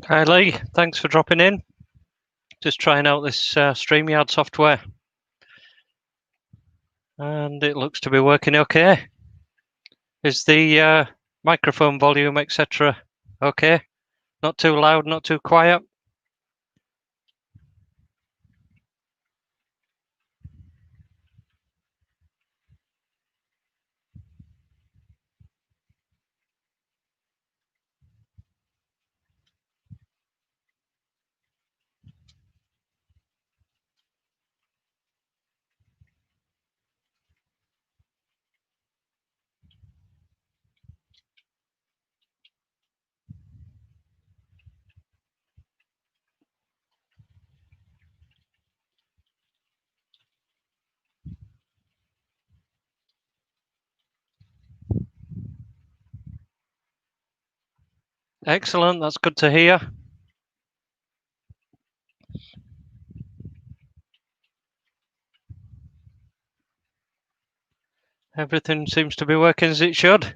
Hi Lee, thanks for dropping in. Just trying out this Streamyard software, and it looks to be working okay. Is the microphone volume, etc., okay? Not too loud, not too quiet? Excellent, that's good to hear. Everything seems to be working as it should.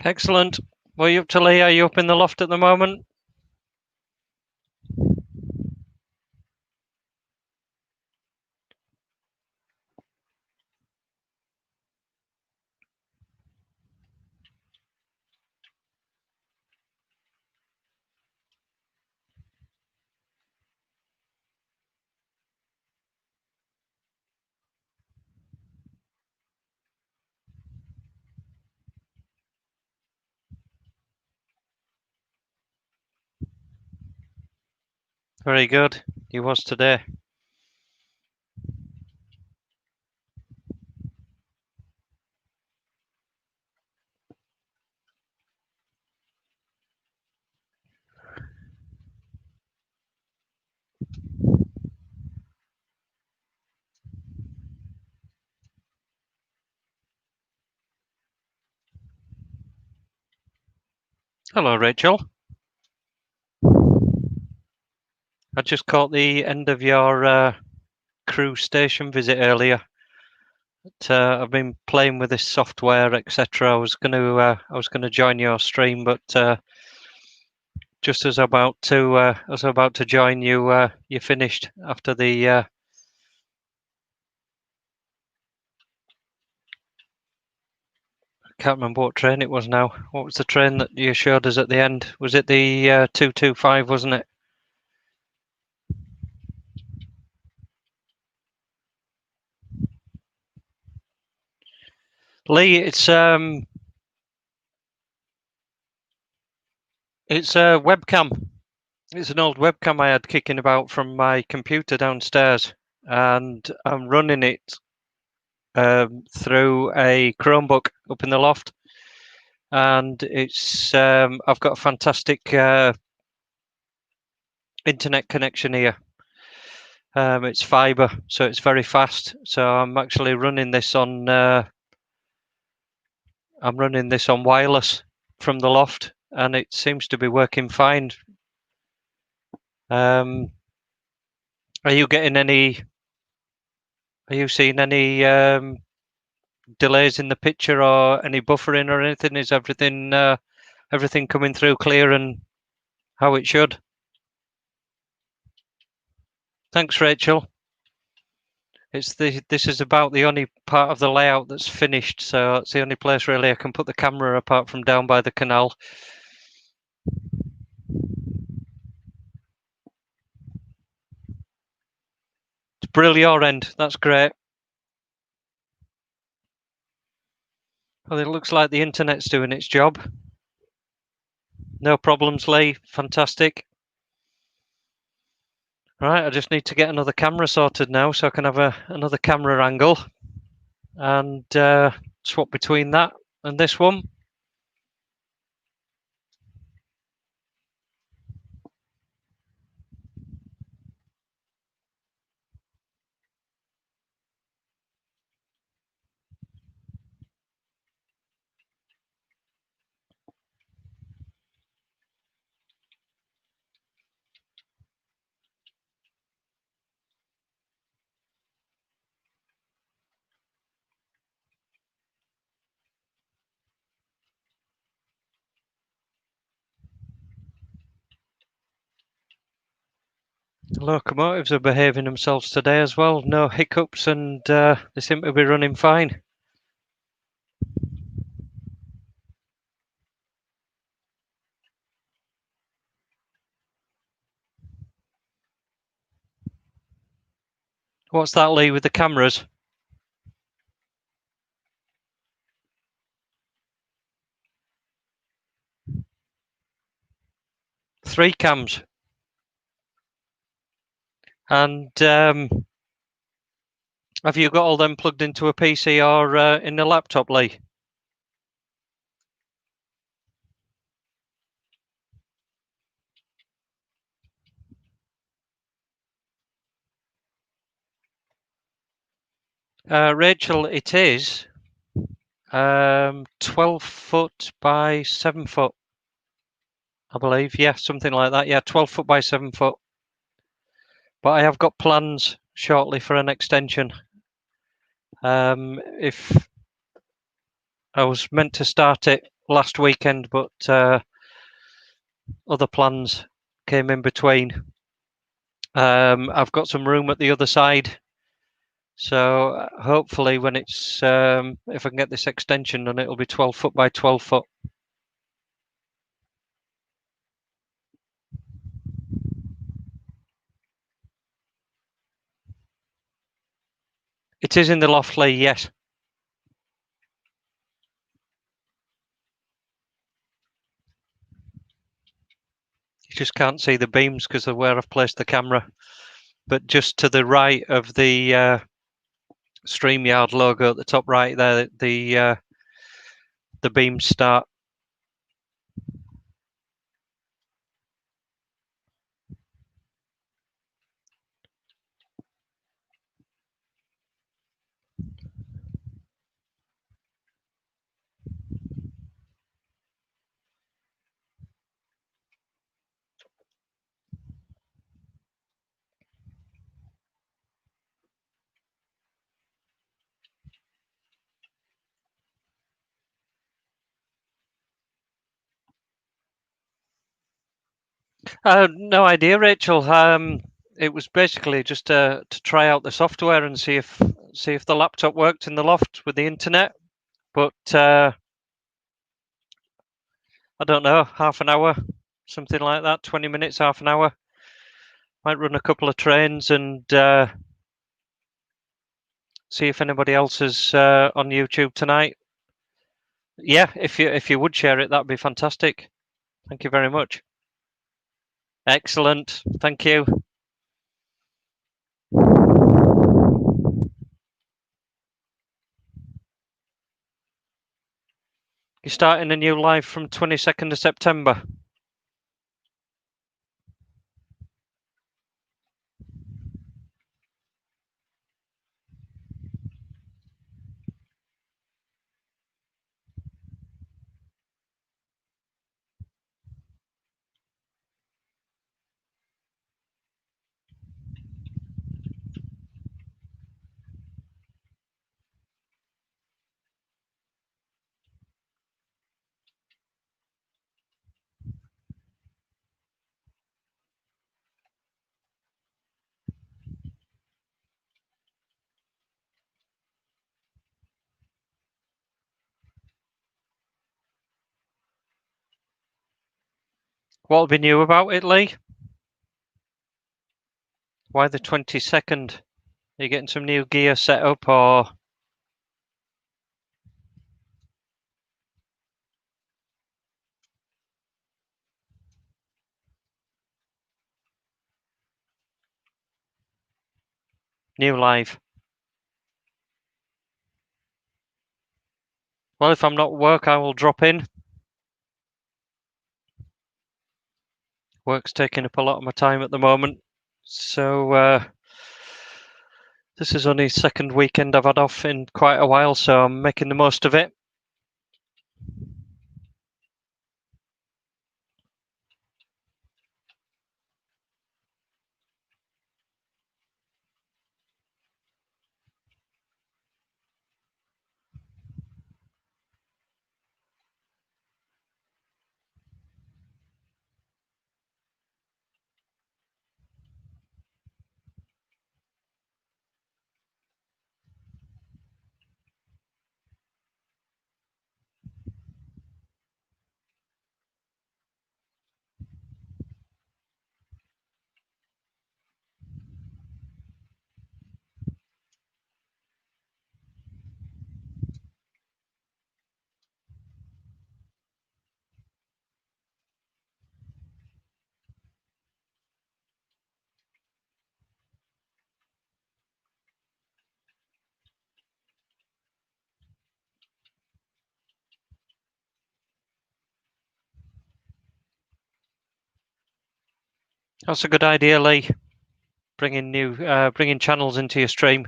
Excellent. What are you up to, Lee? Are you up in the loft at the moment? Very good. He was today. Hello, Rachel. I just caught the end of your crew station visit earlier. I've been playing with this software, etc. I was going to join your stream, but just as about to join you, you finished after the. I can't remember what train it was now. What was the train that you showed us at the end? Was it the 225? Wasn't it? Lee, it's a webcam. It's an old webcam I had kicking about from my computer downstairs, and I'm running it through a Chromebook up in the loft, and it's I've got a fantastic internet connection here. It's fiber, so it's very fast. So I'm actually running this on wireless from the loft, and it seems to be working fine. Are you getting any? Are you seeing any delays in the picture or any buffering or anything? Is everything coming through clear and how it should? Thanks, Rachel. This is about the only part of the layout that's finished, so it's the only place really I can put the camera apart from down by the canal. It's brilliant end. That's great. Well, it looks like the internet's doing its job. No problems, Lee. Fantastic. Right, I just need to get another camera sorted now so I can have another camera angle and swap between that and this one. The locomotives are behaving themselves today as well. No hiccups, and they seem to be running fine. What's that, Lee, with the cameras? 3 cams. And have you got all them plugged into a PC or in the laptop, Lee? Rachel, it is 12 foot by 7 foot, I believe. Yeah, something like that. Yeah, 12 foot by 7 foot. But I have got plans shortly for an extension. If I was meant to start it last weekend, but other plans came in between. I've got some room at the other side, so hopefully when it's if I can get this extension done, it'll be 12 foot by 12 foot. It is in the loft, Lee, yes. You just can't see the beams because of where I've placed the camera. But just to the right of the Streamyard logo at the top right there, the beams start. No idea, Rachel. It was basically just to try out the software and see if the laptop worked in the loft with the internet. But I don't know, half an hour, something like that, 20 minutes, half an hour. Might run a couple of trains and see if anybody else is on YouTube tonight. Yeah, if you would share it, that'd be fantastic. Thank you very much. Excellent. Thank you. You're starting a new live from 22nd of September. What'll be new about it, Lee? Why the 22nd? Are you getting some new gear set up or? New live. Well, if I'm not at work, I will drop in. Work's taking up a lot of my time at the moment. So this is only the second weekend I've had off in quite a while, so I'm making the most of it. That's a good idea, Lee. Bringing channels into your stream.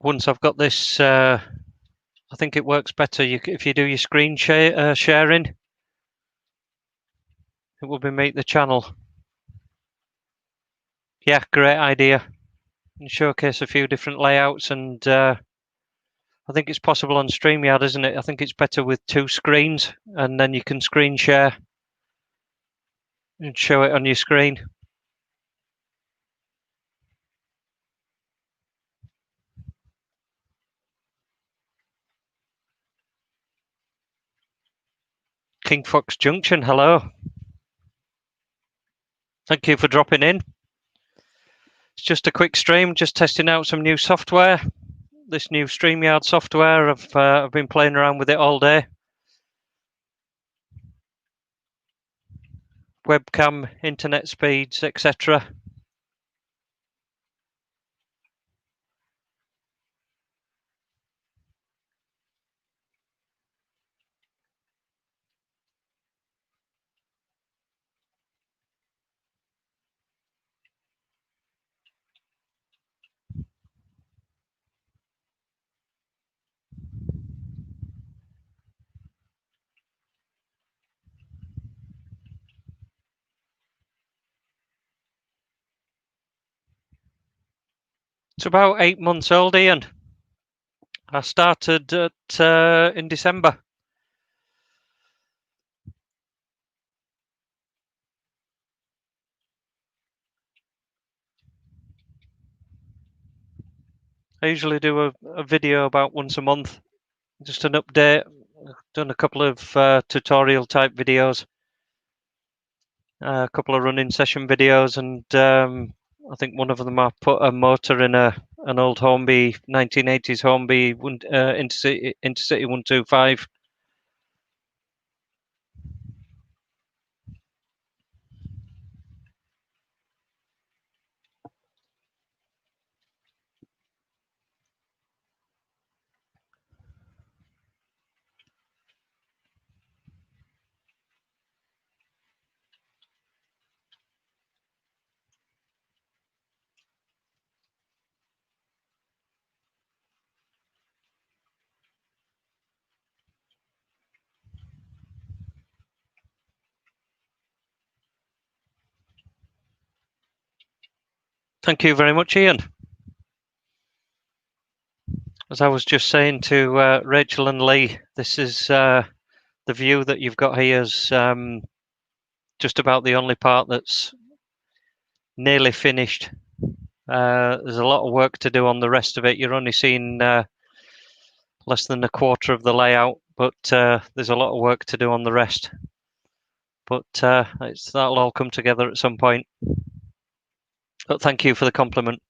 Once I've got this, I think it works better if you do your screen sharing. It will make the channel. Yeah, great idea. And showcase a few different layouts, and I think it's possible on Streamyard, isn't it? I think it's better with 2 screens, and then you can screen share and show it on your screen. King Fox Junction, hello. Thank you for dropping in. It's just a quick stream, just testing out some new software. This new Streamyard software, I've been playing around with it all day. Webcam, internet speeds, etc. It's about 8 months old, Ian. I started in December. I usually do a video about once a month, just an update. I've done a couple of tutorial type videos, a couple of running session videos, and I think one of them I put a motor in an old Hornby 1980s Hornby Intercity 125. Thank you very much, Ian. As I was just saying to Rachel and Lee, this is the view that you've got here is just about the only part that's nearly finished. There's a lot of work to do on the rest of it. You're only seeing less than a quarter of the layout, but there's a lot of work to do on the rest. But that'll all come together at some point. But thank you for the compliment.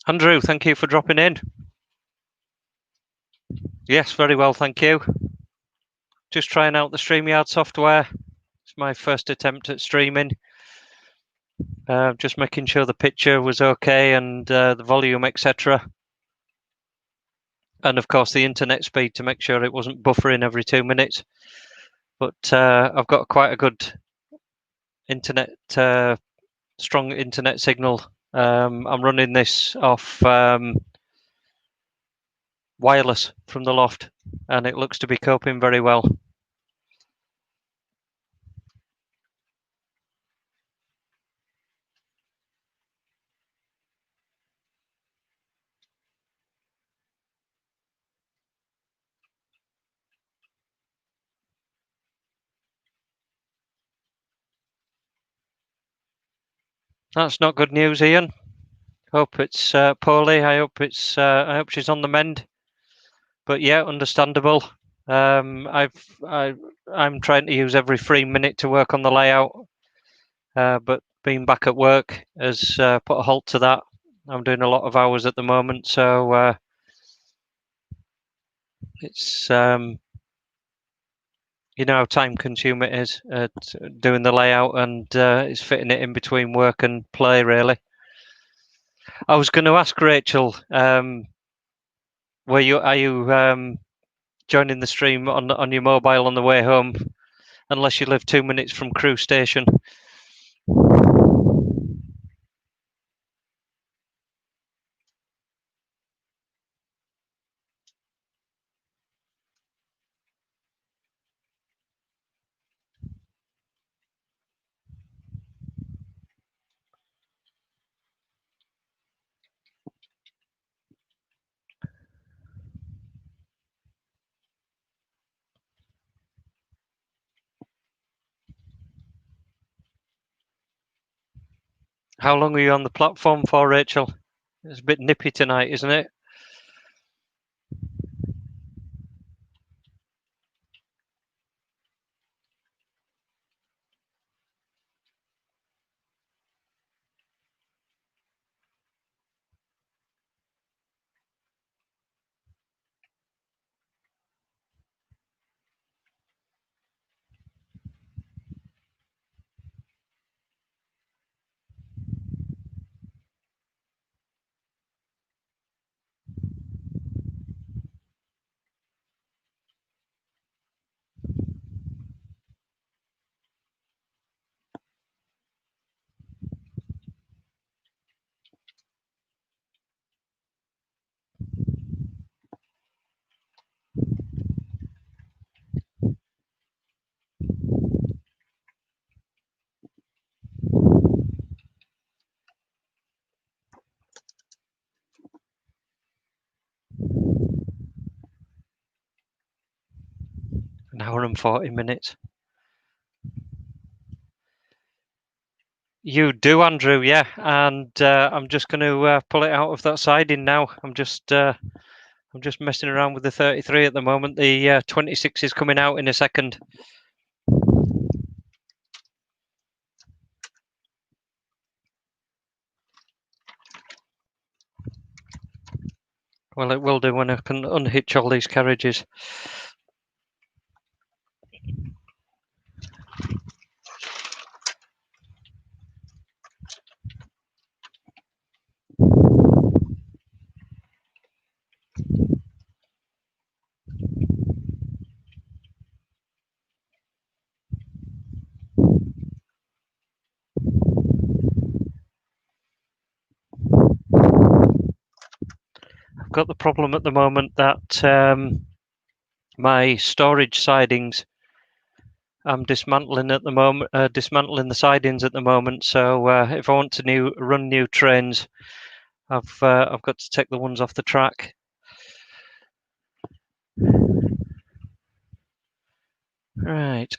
Andrew, thank you for dropping in. Yes, very well, thank you. Just trying out the Streamyard software. It's my first attempt at streaming. Just making sure the picture was okay and the volume, etc. And of course the internet speed to make sure it wasn't buffering every 2 minutes. But I've got quite a good internet, strong internet signal. I'm running this off wireless from the loft, and it looks to be coping very well. That's not good news, Ian. Hope it's poorly. I hope she's on the mend. But yeah, understandable. I'm trying to use every free minute to work on the layout, but being back at work has put a halt to that. I'm doing a lot of hours at the moment, so it's you know how time consuming it is doing the layout, and it's fitting it in between work and play, really. I was going to ask Rachel, are you joining the stream on your mobile on the way home, unless you live 2 minutes from Crew Station? How long are you on the platform for, Rachel? It's a bit nippy tonight, isn't it? An hour and 40 minutes. You do, Andrew, yeah. And I'm just going to pull it out of that siding now. I'm just messing around with the 33 at the moment. The 26 is coming out in a second. Well, it will do when I can unhitch all these carriages. I've got the problem at the moment that my storage sidings, I'm dismantling at the moment, dismantling the sidings at the moment. So if I want to run new trains, I've got to take the ones off the track. Right.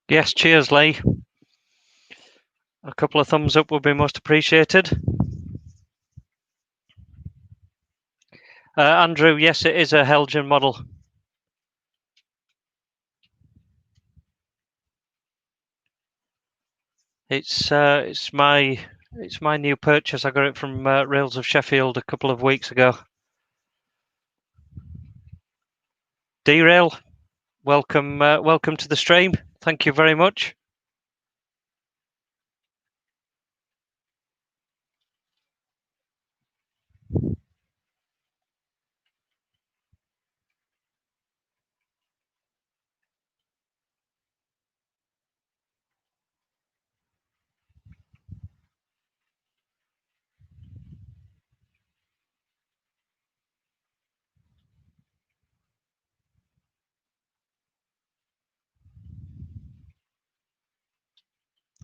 Yes, cheers, Lee. A couple of thumbs up would be most appreciated. Andrew, yes, it is a Helgen model. It's my new purchase. I got it from Rails of Sheffield a couple of weeks ago. Derail, welcome to the stream. Thank you very much.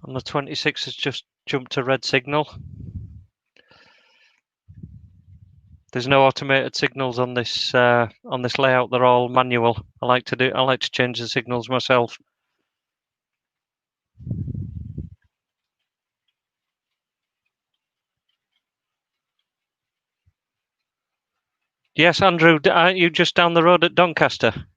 On the 26th has just jumped to red signal. There's no automated signals on this layout. They're all manual. I like to change the signals myself. Yes, Andrew, aren't you just down the road at Doncaster?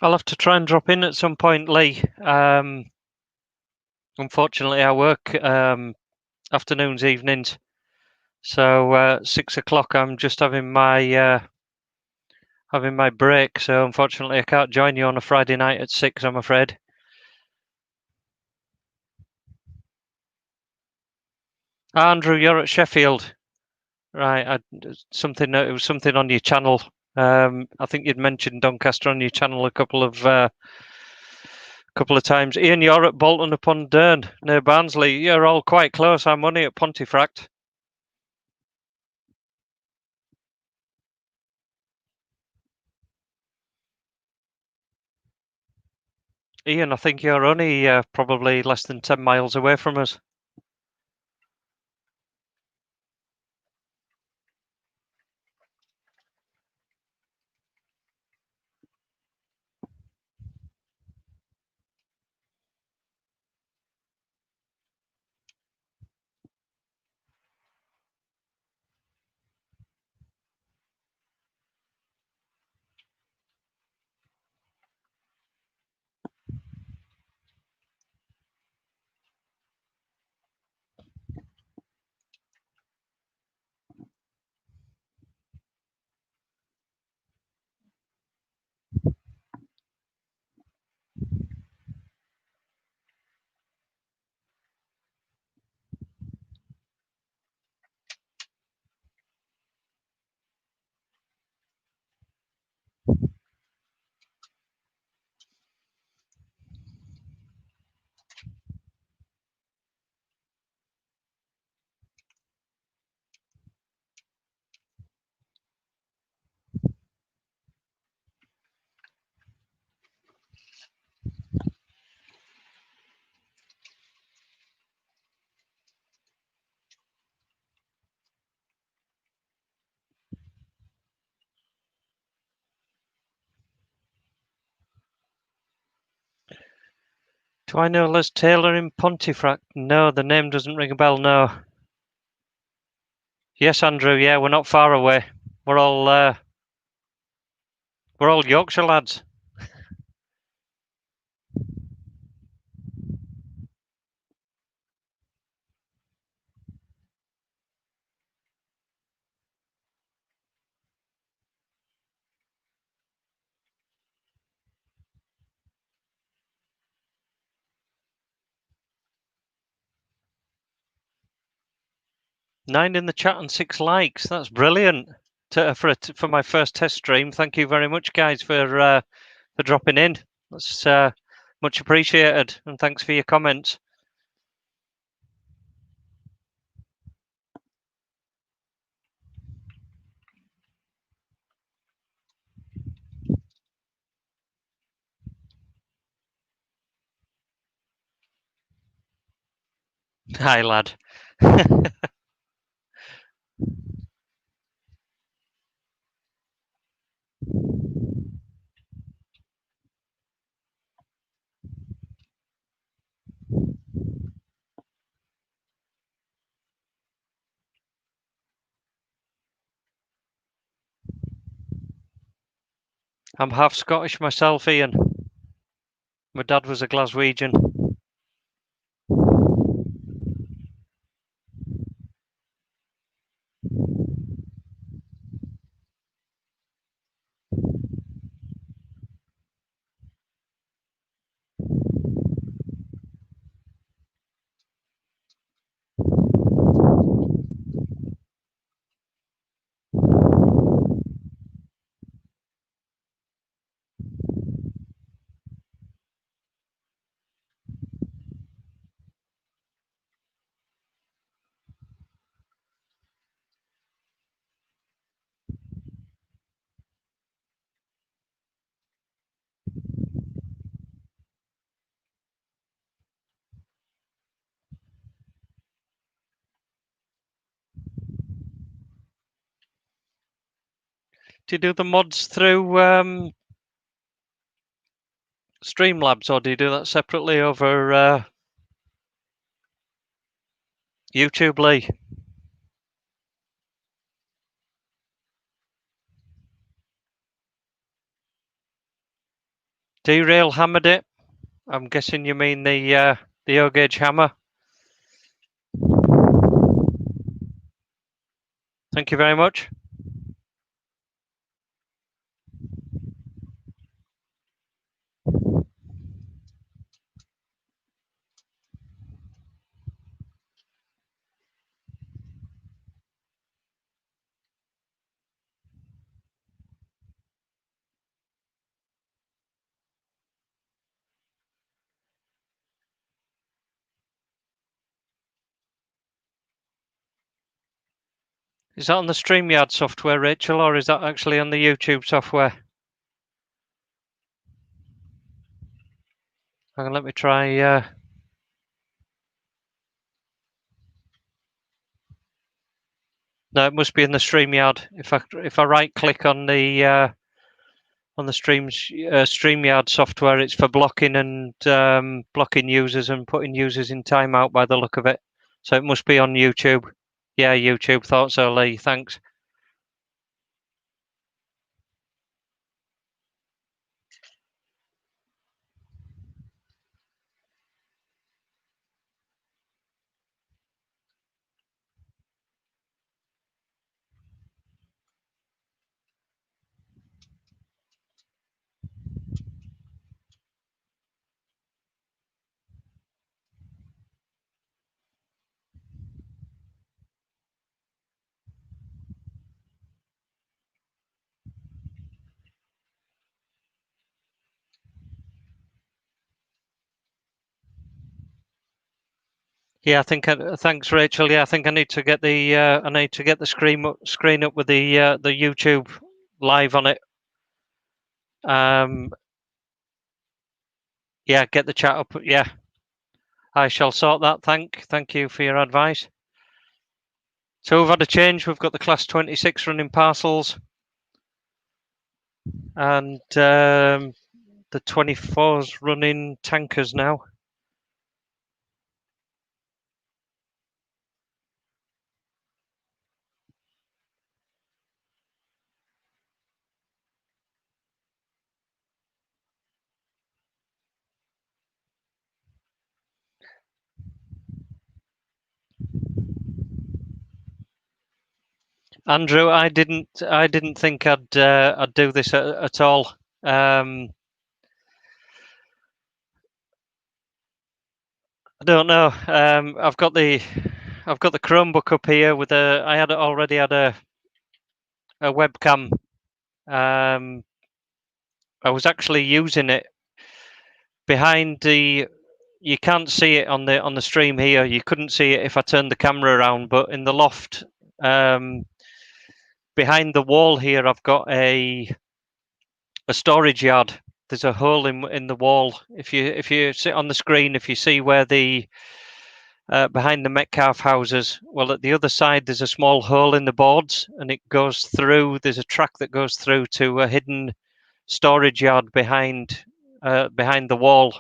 I'll have to try and drop in at some point, Lee. Unfortunately, I work afternoons, evenings, so 6 o'clock. I'm just having my break. So unfortunately, I can't join you on a Friday night at 6. I'm afraid. Andrew, you're at Sheffield, right? It was something on your channel. I think you'd mentioned Doncaster on your channel a couple of times. Ian, you're at Bolton upon Dearne near Barnsley. You're all quite close. I'm only at Pontefract. Ian, I think you're only probably less than 10 miles away from us. Do I know Les Taylor in Pontefract? No, the name doesn't ring a bell, no. Yes, Andrew, yeah, we're not far away. We're all We're all Yorkshire lads. Nine in the chat and 6 likes. That's brilliant. For my first test stream. Thank you very much, guys, for dropping in. That's much appreciated, and thanks for your comments. Hi, lad. I'm half Scottish myself, Ian. My dad was a Glaswegian. Do you do the mods through Streamlabs, or do you do that separately over YouTube, Lee? Derail hammered it. I'm guessing you mean the O-gauge hammer. Thank you very much. Is that on the Streamyard software, Rachel, or is that actually on the YouTube software? Hang on, let me try. No, it must be in the Streamyard. If I right click on the Streamyard software, it's for blocking and blocking users and putting users in timeout by the look of it. So it must be on YouTube. Yeah, YouTube. Thought so, Lee. Thanks. Yeah, I think. Thanks, Rachel. Yeah, I think I need to get the screen up with the YouTube live on it. Yeah, get the chat up. Yeah, I shall sort that. Thank you for your advice. So we've had a change. We've got the class 26 running parcels, and the 24's running tankers now. Andrew, I didn't think I'd do this at all. I don't know. I've got the Chromebook up here with I had already had a webcam. I was actually using it behind the. You can't see it on the stream here. You couldn't see it if I turned the camera around, but in the loft, behind the wall here, I've got a storage yard. There's a hole in the wall. If you sit on the screen, if you see where the behind the Metcalf houses, well, at the other side there's a small hole in the boards, and it goes through. There's a track that goes through to a hidden storage yard behind the wall.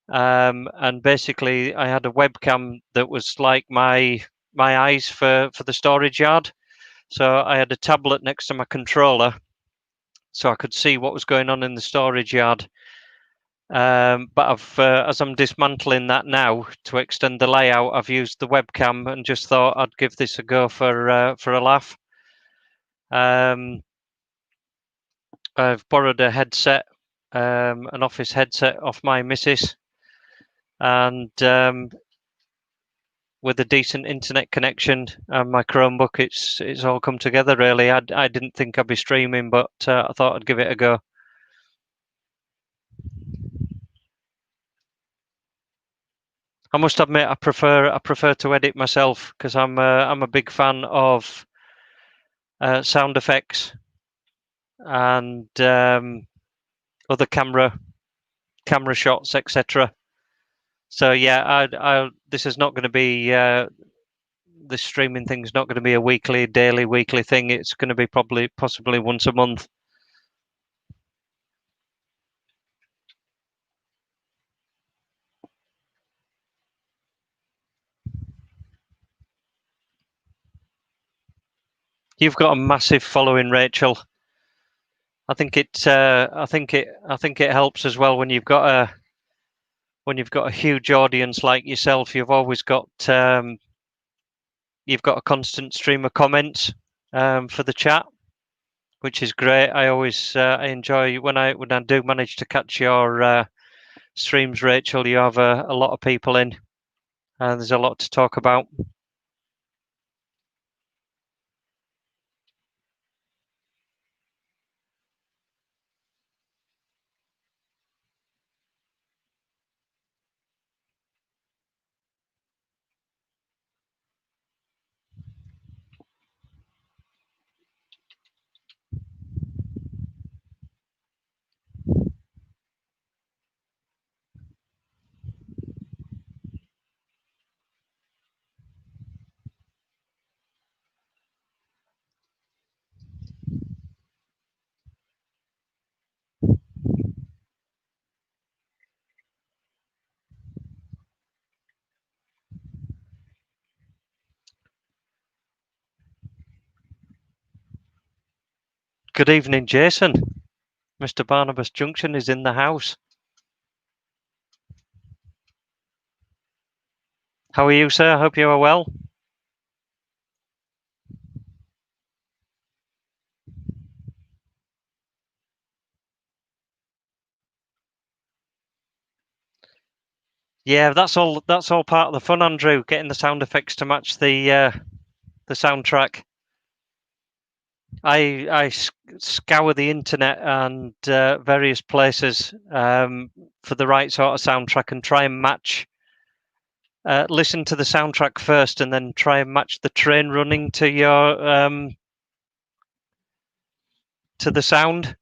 And basically, I had a webcam that was like my eyes for the storage yard. So I had a tablet next to my controller, so I could see what was going on in the storage yard. But as I'm dismantling that now to extend the layout, I've used the webcam and just thought I'd give this a go for a laugh. I've borrowed a headset, an office headset off my missus, and with a decent internet connection and my Chromebook, it's all come together really. I didn't think I'd be streaming, but I thought I'd give it a go. I must admit, I prefer to edit myself because I'm a big fan of sound effects and other camera shots, etc. So yeah, this is not going to be this streaming thing's not going to be a weekly thing. It's going to be possibly once a month. You've got a massive following, Rachel. I think it helps as well when you've got a huge audience like yourself. You've always got a constant stream of comments for the chat, which is great. I always I enjoy when I do manage to catch your streams, Rachel. You have a lot of people in, and there's a lot to talk about. Good evening, Jason. Mr. Barnabas Junction is in the house. How are you, sir? I hope you are well. Yeah, that's all part of the fun, Andrew. Getting the sound effects to match the soundtrack. I scour the internet and various places for the right sort of soundtrack and try and match. Listen to the soundtrack first, and then try and match the train running to your to the sound.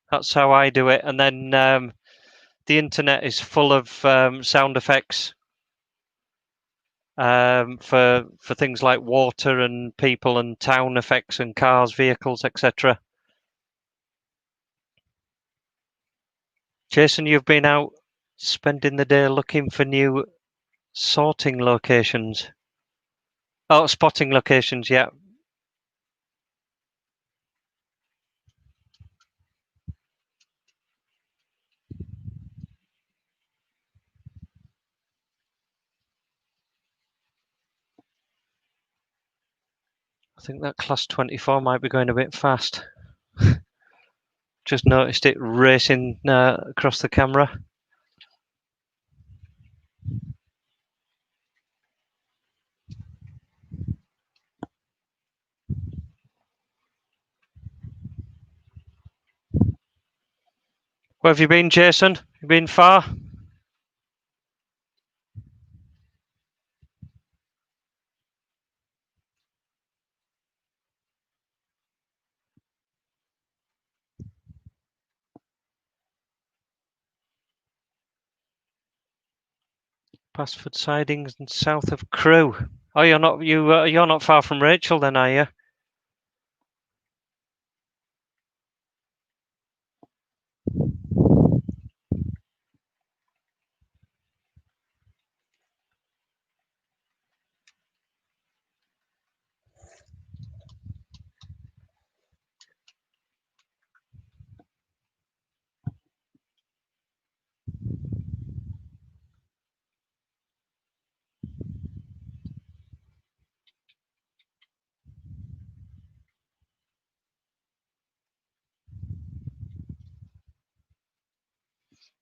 That's how I do it, and then the internet is full of sound effects for things like water and people and town effects and cars, vehicles, etc. Jason, you've been out spending the day looking for new sorting locations. Oh, spotting locations, yeah. I think that class 24 might be going a bit fast. Just noticed it racing across the camera. Where have you been, Jason? You been far? Basford sidings and south of Crewe. Oh, you're not far from Rachel then, are you?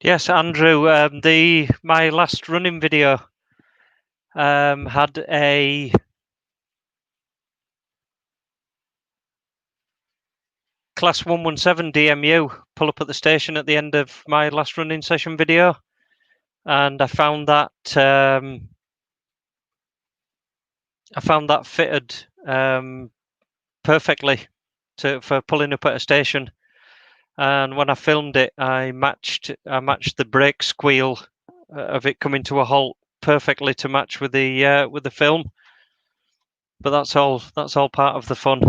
Yes, Andrew. My last running video had a class 117 DMU pull up at the station at the end of my last running session video, and I found that fitted perfectly for pulling up at a station. And when I filmed it, I matched the brake squeal of it coming to a halt perfectly to match with the film. But that's all part of the fun.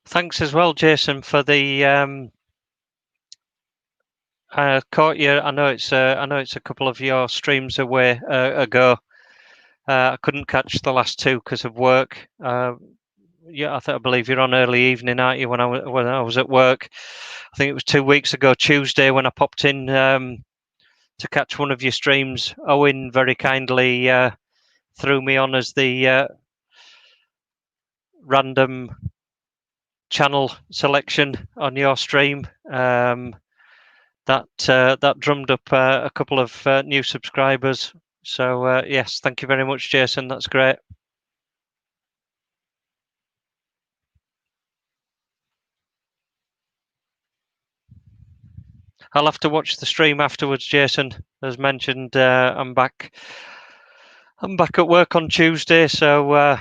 Thanks as well, Jason, for the I caught you. I know it's a couple of your streams away ago. I couldn't catch the last two because of work. Yeah, I believe you're on early evening, aren't you? When I was at work, I think it was 2 weeks ago, Tuesday, when I popped in to catch one of your streams. Owen very kindly threw me on as the random channel selection on your stream. That drummed up a couple of new subscribers. So yes, thank you very much, Jason. That's great. I'll have to watch the stream afterwards, Jason. As mentioned, I'm back at work on Tuesday, so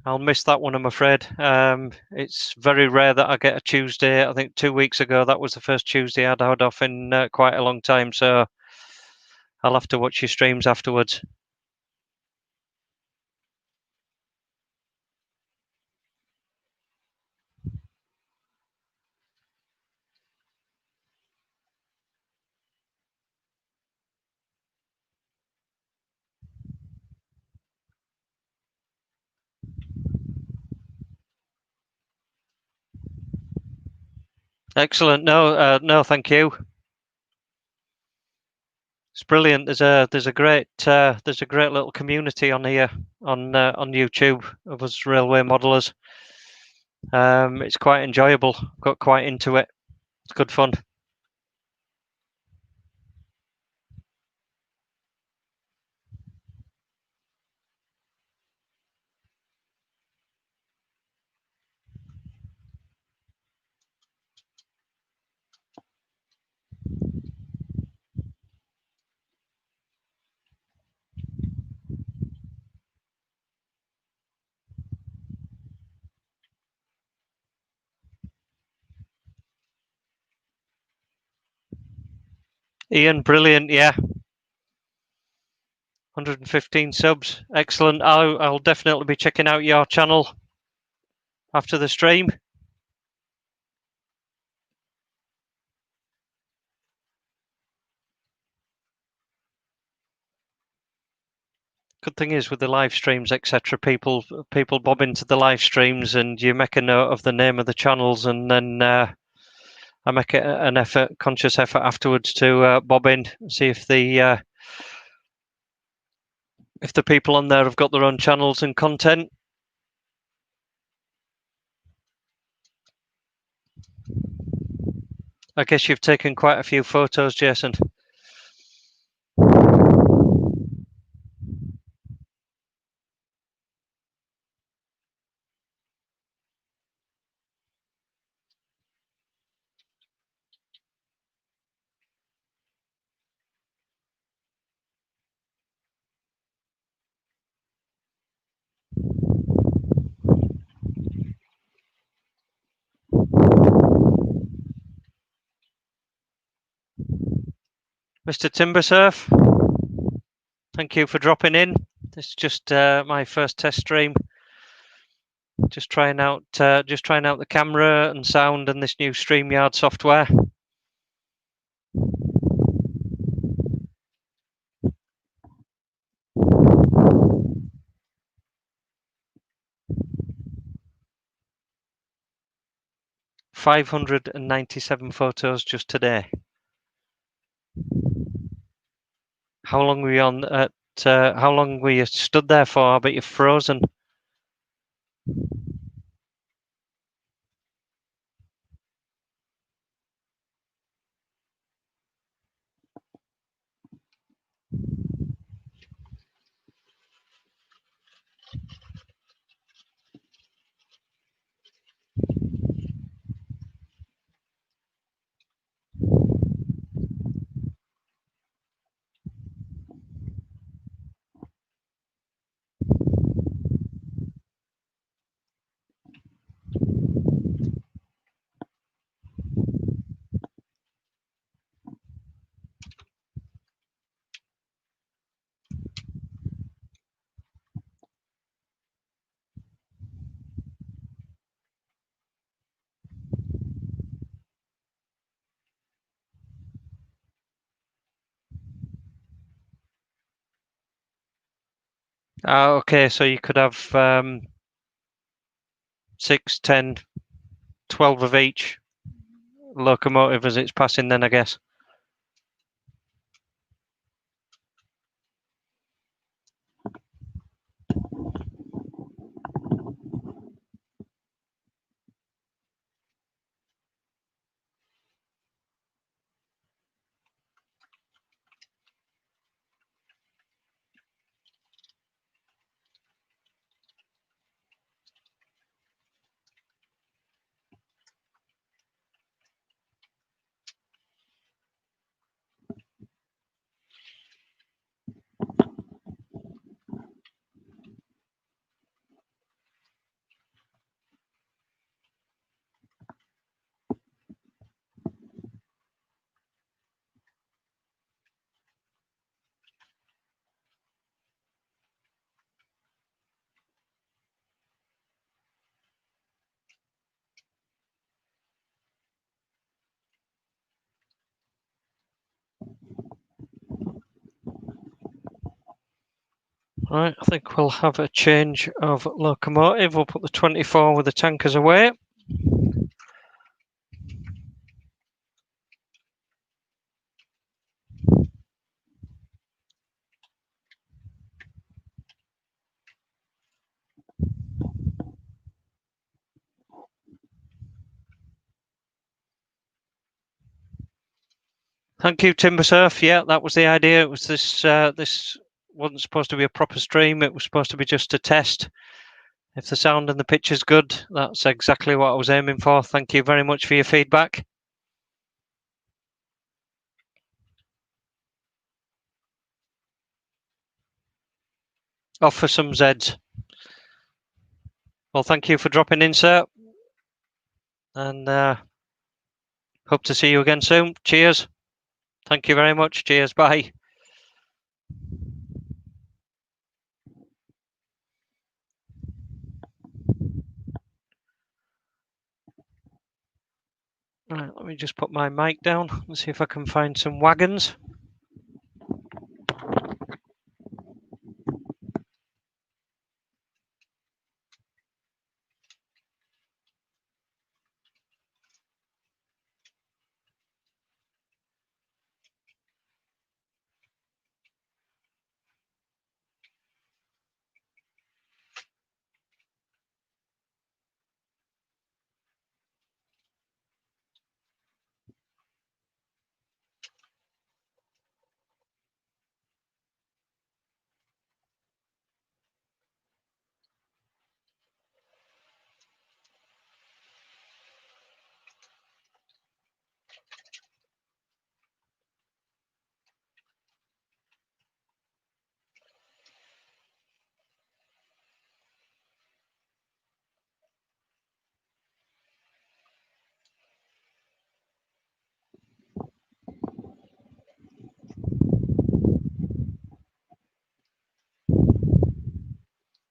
I'll miss that one, I'm afraid. It's very rare that I get a Tuesday. I think 2 weeks ago, that was the first Tuesday I'd had off in quite a long time, so I'll have to watch your streams afterwards. Excellent. No, thank you. It's brilliant. There's a great little community on here on YouTube of us railway modelers. It's quite enjoyable. Got quite into it. It's good fun. Ian, brilliant. Yeah, 115 subs. Excellent. I'll definitely be checking out your channel after the stream. Good thing is with the live streams, etc., people bob into the live streams and you make a note of the name of the channels, and then I make an conscious effort afterwards to bob in, see if the people on there have got their own channels and content. I guess you've taken quite a few photos, Jason. Mr. Timbersurf, thank you for dropping in. This is just my first test stream. Just trying out the camera and sound and this new Streamyard software. $597 photos just today. How long were you on at? How long were you stood there for? I bet you're frozen. Okay, so you could have 6, 10, 12 of each locomotive as it's passing then, I guess. Right, I think we'll have a change of locomotive. We'll put the 24 with the tankers away. Thank you, Timbersurf. Yeah, that was the idea. It was this. This wasn't supposed to be a proper stream. It was supposed to be just a test. If the sound and the picture's good, that's exactly what I was aiming for. Thank you very much for your feedback. Off for some Zeds. Well, thank you for dropping in, sir. And hope to see you again soon. Cheers. Thank you very much. Cheers. Bye. let me just put my mic down and see if I can find some wagons.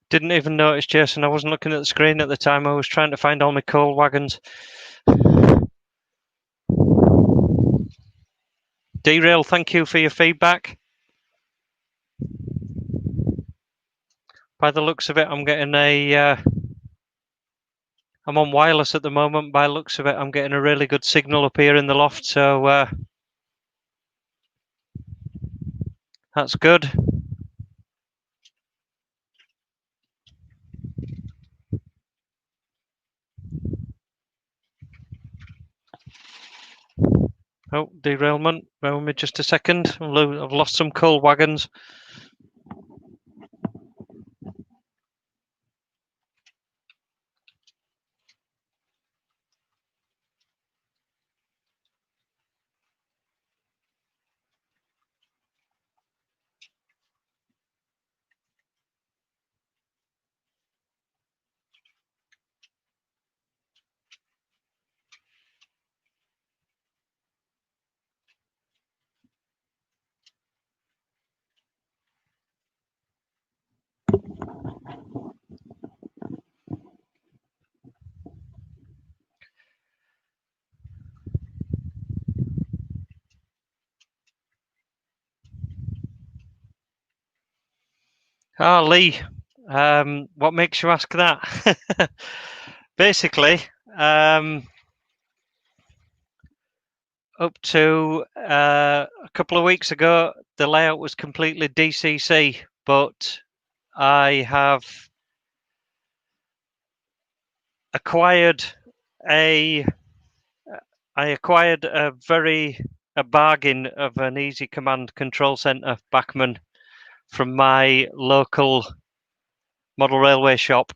Didn't even notice, Jason. I wasn't looking at the screen at the time. I was trying to find all my coal wagons. Derail, thank you for your feedback. By the looks of it, I'm getting I'm on wireless at the moment. By the looks of it, I'm getting a really good signal up here in the loft, so that's good. Oh, derailment. Bear with me just a second. I've lost some coal wagons. Ah, Lee, what makes you ask that? Basically, up to a couple of weeks ago, the layout was completely DCC, but I have acquired a bargain of an easy command control center Bachmann from my local model railway shop,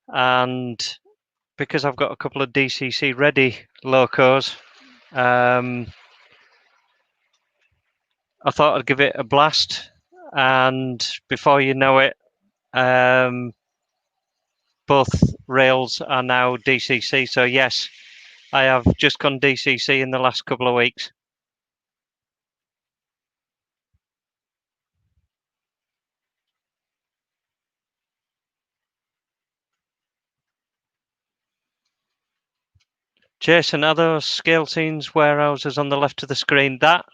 and because I've got a couple of DCC ready locos, I thought I'd give it a blast, and before you know it, both rails are now DCC. So yes, I have just gone DCC in the last couple of weeks. Jason, are those scale scenes warehouses on the left of the screen? That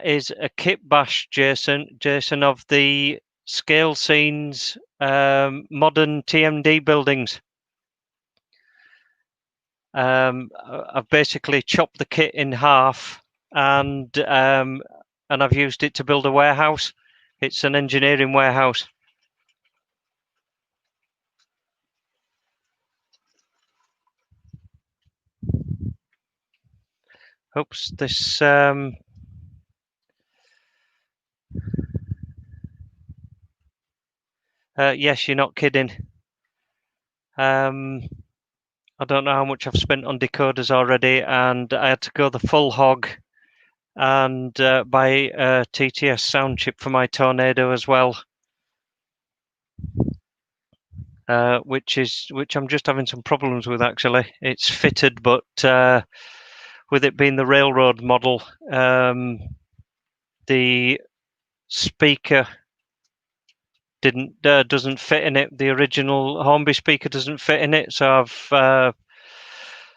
is a kit bash, Jason, of the scale scenes modern TMD buildings. I've basically chopped the kit in half, and I've used it to build a warehouse. It's an engineering warehouse. Oops, this yes, you're not kidding. I don't know how much I've spent on decoders already, and I had to go the full hog and buy a TTS sound chip for my Tornado as well, which I'm just having some problems with actually. It's fitted, but with it being the railroad model, the speaker doesn't fit in it. The original Hornby speaker doesn't fit in it, so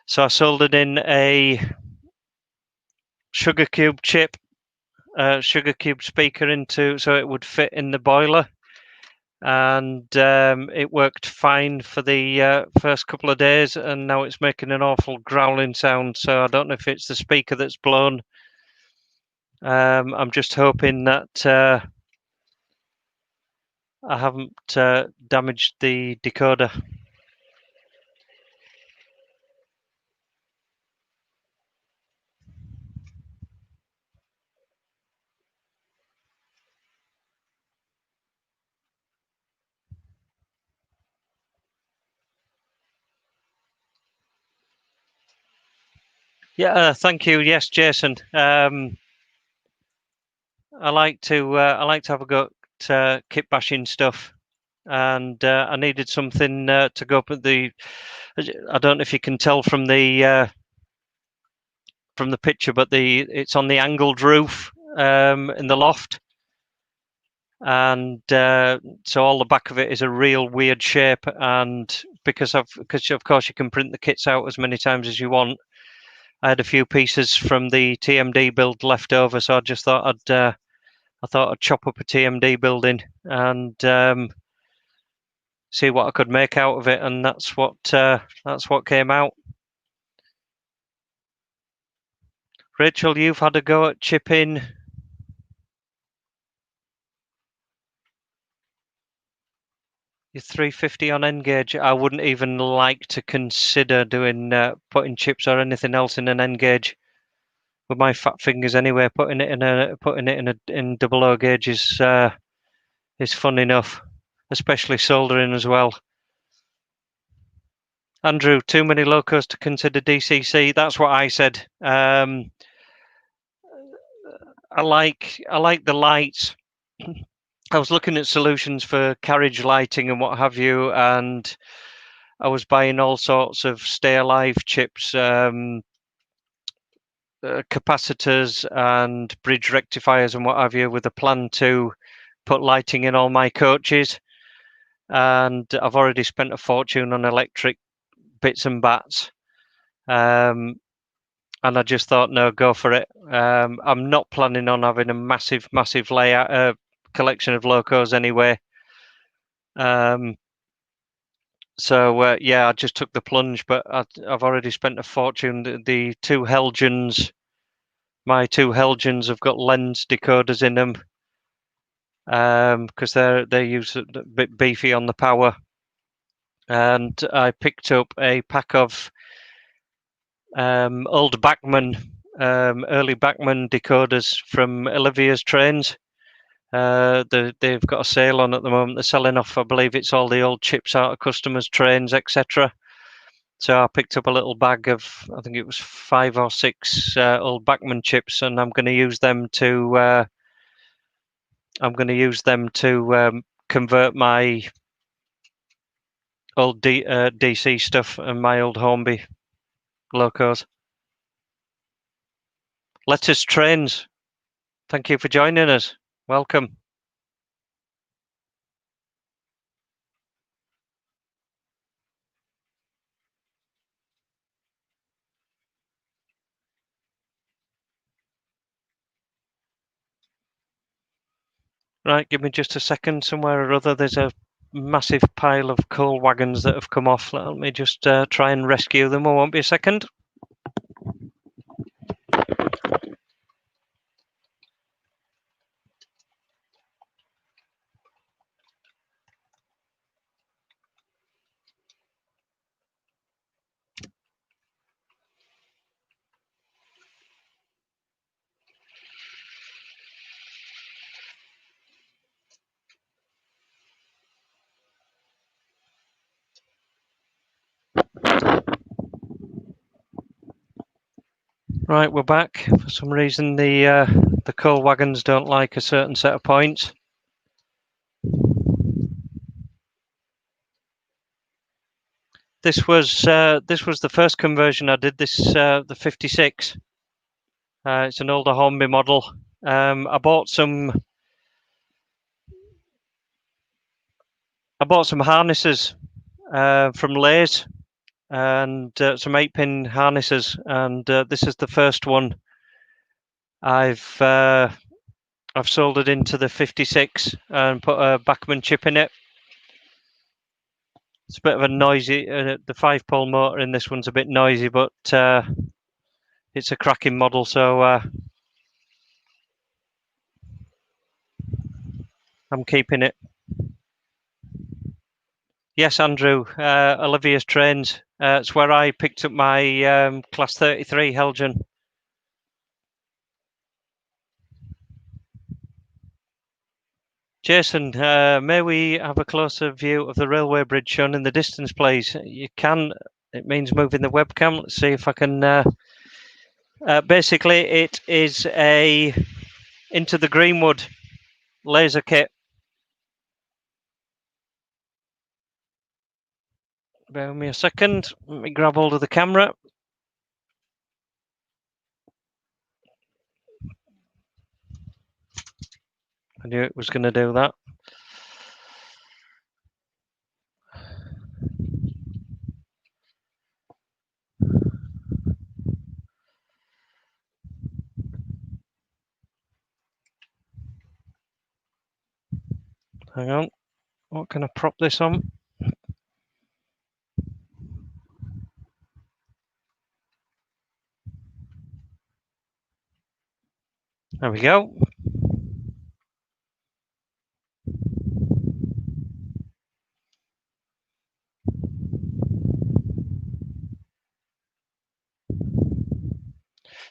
So I soldered in a sugar cube chip, sugar cube speaker into so it would fit in the boiler, and it worked fine for the first couple of days, and now it's making an awful growling sound. So I don't know if it's the speaker that's blown. I'm just hoping that I haven't damaged the decoder. Yeah, thank you. Yes, Jason. I like to have a go at kit bashing stuff, and I needed something to go up at the. I don't know if you can tell from the picture, but it's on the angled roof in the loft, and so all the back of it is a real weird shape. And because of course you can print the kits out as many times as you want, I had a few pieces from the TMD build left over, so I just thought I'd chop up a TMD building and see what I could make out of it, and that's what came out. Rachel, you've had a go at chipping. Your 350 on N-gauge. I wouldn't even like to consider doing putting chips or anything else in an N-gauge with my fat fingers. Anyway, putting it in double O gauge is fun enough, especially soldering as well. Andrew, too many locos to consider DCC. That's what I said. I like the lights. I was looking at solutions for carriage lighting and what have you, and I was buying all sorts of stay alive chips, capacitors and bridge rectifiers and what have you, with a plan to put lighting in all my coaches. And I've already spent a fortune on electric bits and bats. And I just thought, no, go for it. I'm not planning on having a massive layout collection of locos anyway. So yeah, I just took the plunge, but I've already spent a fortune. The two Helgens, my two Helgens, have got lens decoders in them because they're used a bit beefy on the power. And I picked up a pack of old Bachmann, early Bachmann decoders from Olivia's Trains. They've got a sale on at the moment. They're selling off, I believe it's all the old chips out of customers' trains, etc. So I picked up a little bag of, I think it was 5 or 6 old Bachmann chips, and I'm going to use them to convert my old DC stuff and my old Hornby locos. Lettuce Trains, thank you for joining us. Welcome. Right, give me just a second. Somewhere or other, there's a massive pile of coal wagons that have come off. Let me just try and rescue them. I won't be a second. Right, we're back. For some reason, the coal wagons don't like a certain set of points. This was the first conversion I did. This the 56. It's an older Hornby model. I bought some harnesses from Lay's and some 8-pin harnesses, and this is the first one I've soldered into the 56 and put a Bachmann chip in it. It's a bit of a noisy, the 5-pole motor in this one's a bit noisy, but it's a cracking model, so I'm keeping it. Yes, Andrew, Olivia's Trains. It's where I picked up my Class 33 Helgen. Jason, may we have a closer view of the railway bridge shown in the distance, please? You can. It means moving the webcam. Let's see if I can. Basically, it is a Into the Greenwood laser kit. Bear with me a second. Let me grab hold of the camera. I knew it was going to do that. Hang on. What can I prop this on? There we go.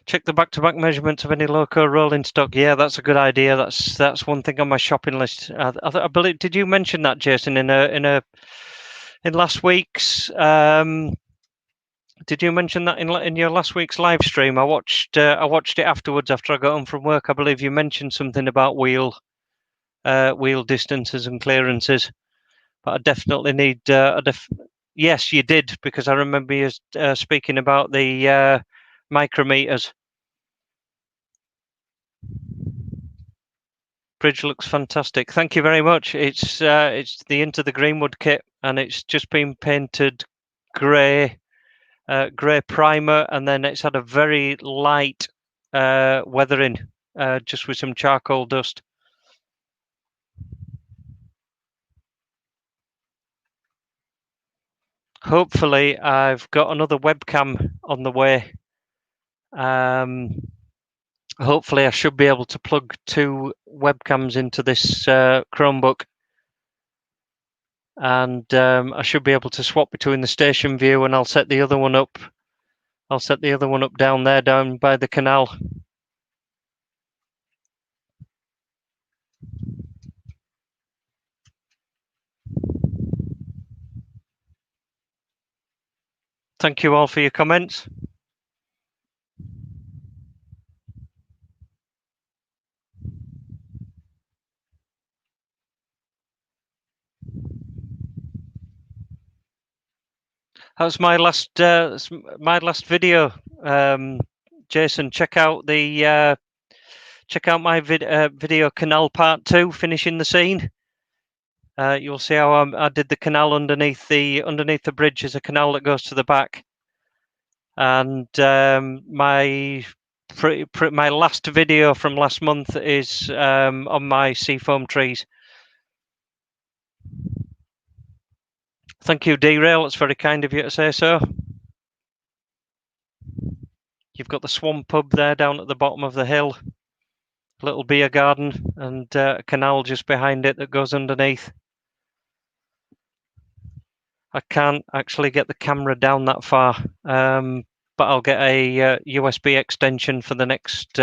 Check the back-to-back measurements of any loco rolling stock. Yeah, that's a good idea. That's one thing on my shopping list. I believe. Did you mention that, Jason, in last week's? Did you mention that in your last week's live stream? I watched it afterwards after I got home from work. I believe you mentioned something about wheel distances and clearances. But I definitely need. Yes, you did, because I remember you speaking about the micrometers. Bridge looks fantastic. Thank you very much. It's the Into the Greenwood kit, and it's just been painted grey primer, and then it's had a very light weathering, just with some charcoal dust. Hopefully, I've got another webcam on the way. Hopefully I should be able to plug 2 webcams into this Chromebook, and I should be able to swap between the station view, and I'll set the other one up. I'll set the other one up down there, down by the canal. Thank you all for your comments. That's my last video. Jason, check out my video canal part 2, finishing the scene. You'll see how I did the canal underneath the bridge. Is a canal that goes to the back, and my last video from last month is on my seafoam trees. Thank you, Derail. It's very kind of you to say so. You've got the Swan Pub there down at the bottom of the hill, a little beer garden, and a canal just behind it that goes underneath. I can't actually get the camera down that far, but I'll get a USB extension for the next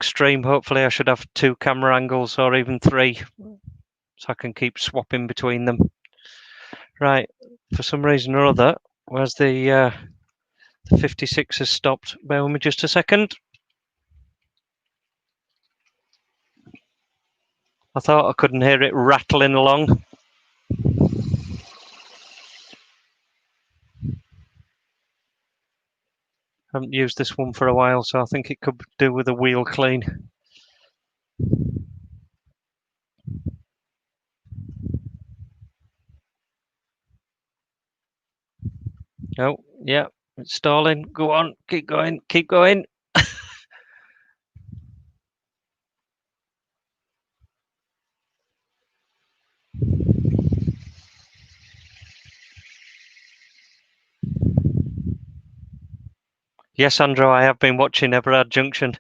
stream. Hopefully I should have 2 camera angles, or even 3, so I can keep swapping between them. Right, for some reason or other, where's the 56 has stopped. Bear with me just a second. I thought I couldn't hear it rattling along. I haven't used this one for a while, so I think it could do with a wheel clean. Oh, yeah, it's stalling. Go on, keep going, keep going. Yes, Andrew, I have been watching Everard Junction.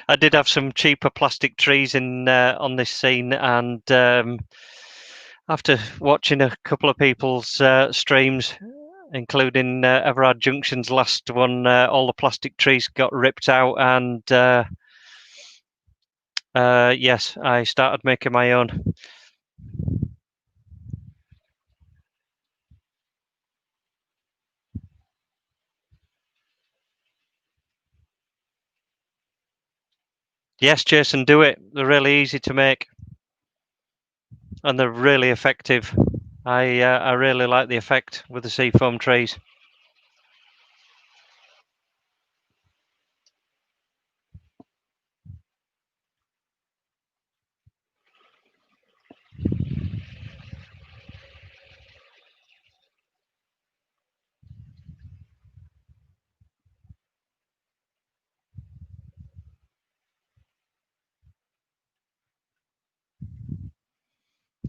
I did have some cheaper plastic trees in on this scene, and after watching a couple of people's streams, including Everard Junction's last one, all the plastic trees got ripped out, and yes, I started making my own. Yes, Jason, do it. They're really easy to make, and they're really effective. I really like the effect with the seafoam trees.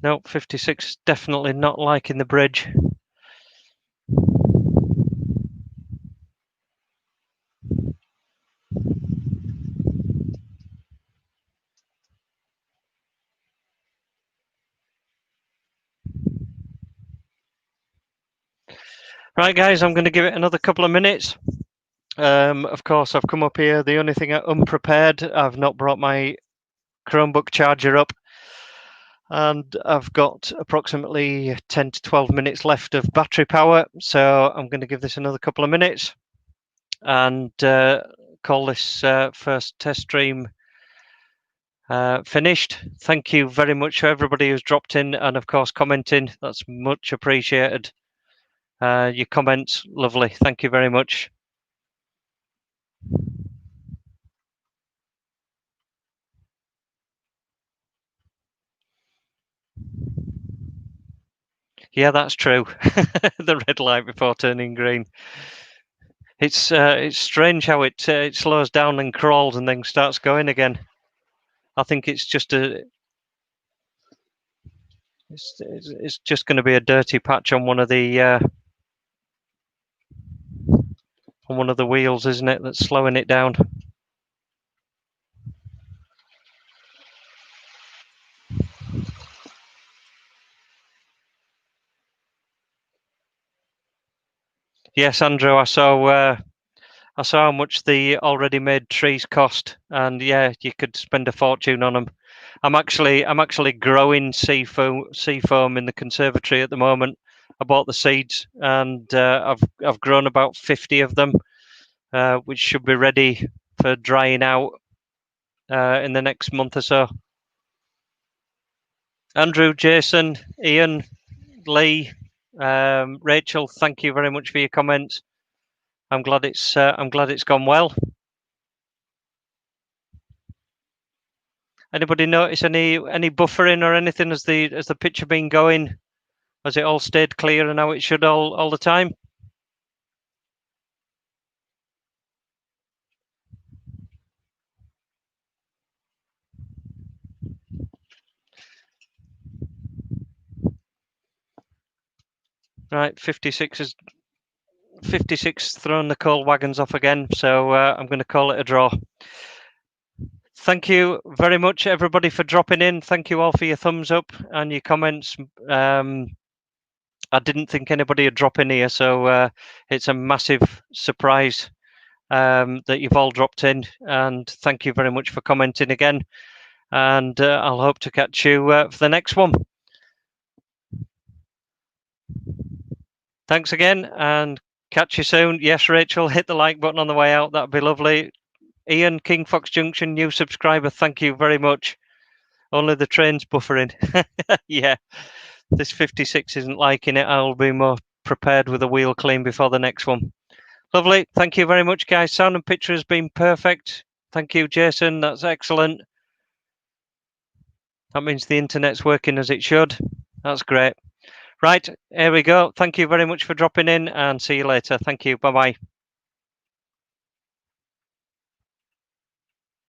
No, 56 is definitely not liking the bridge. Right, guys, I'm going to give it another couple of minutes. Of course, I've come up here. The only thing unprepared, I've not brought my Chromebook charger up, and I've got approximately 10 to 12 minutes left of battery power. So I'm going to give this another couple of minutes and call this first test stream finished. Thank you very much to everybody who's dropped in and, of course, commenting. That's much appreciated. Your comments, lovely. Thank you very much. Yeah, that's true. The red light before turning green. It's strange how it slows down and crawls and then starts going again. I think it's just it's just going to be a dirty patch on one of the wheels, isn't it? That's slowing it down. Yes, Andrew, I saw how much the already made trees cost, and yeah, you could spend a fortune on them. I'm actually growing seafoam in the conservatory at the moment. I bought the seeds, and I've grown about 50 of them, which should be ready for drying out in the next month or so. Andrew, Jason, Ian, Lee, Rachel, thank you very much for your comments. I'm glad it's gone well. Anybody notice any buffering or anything as the picture been going? Has it all stayed clear and how it should all the time? Right, 56 thrown the coal wagons off again, so I'm going to call it a draw. Thank you very much, everybody, for dropping in. Thank you all for your thumbs up and your comments. I didn't think anybody would drop in here, so it's a massive surprise that you've all dropped in. And thank you very much for commenting again. And I'll hope to catch you for the next one. Thanks again, and catch you soon. Yes, Rachel, hit the like button on the way out. That'd be lovely. Ian, King Fox Junction, new subscriber. Thank you very much. Only the train's buffering. Yeah, this 56 isn't liking it. I'll be more prepared with a wheel clean before the next one. Lovely. Thank you very much, guys. Sound and picture has been perfect. Thank you, Jason. That's excellent. That means the internet's working as it should. That's great. Right, here we go. Thank you very much for dropping in, and see you later. Thank you. Bye bye.